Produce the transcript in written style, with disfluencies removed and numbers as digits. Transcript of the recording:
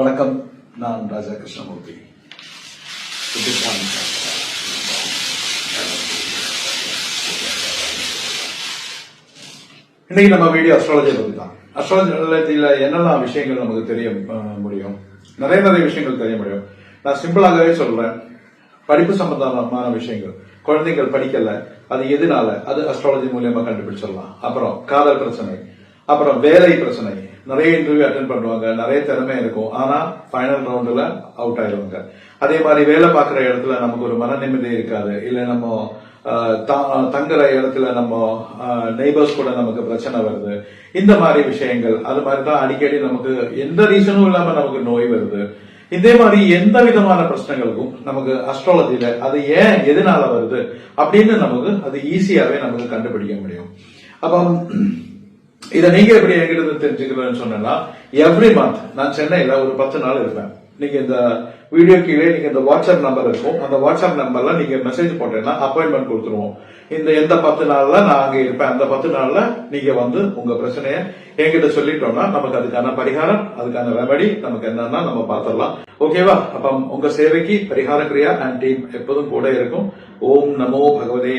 வணக்கம். நான் ராஜா கிருஷ்ணமூர்த்தி. இன்னைக்கு நம்ம வீடியோ அஸ்ட்ராலஜியை பத்தி தான். அஸ்ட்ராலஜியில என்னெல்லாம் விஷயங்கள் நமக்கு தெரிய முடியும், நிறைய விஷயங்கள் தெரிய முடியும். நான் சிம்பிளாகவே சொல்றேன். படிப்பு சம்பந்தமான விஷயங்கள், குழந்தைகள் படிக்கல, அது எதனால, அது அஸ்ட்ராலஜி மூலியமா கண்டுபிடிச்சிடலாம். அப்புறம் காதல் பிரச்சனை, அப்புறம் வேலை பிரச்சனை. நிறைய இன்டர்வியூ அட்டென்ட் பண்ணுவாங்க, நிறைய திறமை இருக்கும், ஆனா ஃபைனல் ரவுண்ட்ல அவுட் ஆயிடுவாங்க. அதே மாதிரி வேலை பார்க்குற இடத்துல நமக்கு ஒரு மன நிம்மதி இருக்காது, இல்ல நம்ம தங்குற இடத்துல நம்ம நெய்பர்ஸ் கூட நமக்கு பிரச்சனை வருது. இந்த மாதிரி விஷயங்கள், அது மாதிரி தான் அடிக்கடி நமக்கு எந்த ரீசனும் இல்லாம நமக்கு நோய் வருது. இதே மாதிரி எந்த விதமான பிரச்சனைகளுக்கும் நமக்கு அஸ்ட்ராலஜில அது ஏன் எதனால வருது அப்படின்னு நமக்கு அது ஈஸியாவே நமக்கு கண்டுபிடிக்க முடியும். அப்ப இதை நீங்க எப்படி எங்கிட்ட தெரிஞ்சுக்கணும்னு சொன்னா, எவ்ரி மந்த் நான் சென்னையில ஒரு 10 நாள் இருப்பேன். நீங்க இந்த வீடியோ கீழே நீங்க இந்த வாட்ஸ்அப் நம்பர் இருக்கும், அந்த வாட்ஸ்அப் நம்பர்ல நீங்க மெசேஜ் போட்டீங்கன்னா அப்பாயின்மெண்ட் கொடுத்துருவோம். எந்த 10 நாள்ல நான் அங்க இருப்பேன், அந்த 10 நாள்ல நீங்க உங்க பிரச்சனைய என்கிட்ட சொல்லிட்டோம்னா நமக்கு அதுக்கான பரிகாரம், அதுக்கான ரெமடி நமக்கு என்னன்னா நம்ம பார்த்துடலாம். ஓகேவா? அப்ப உங்க சேவைக்கு பரிகார கிரியா அண்ட் டீம் எப்போதும் கூட இருக்கும். ஓம் நமோ பகவதே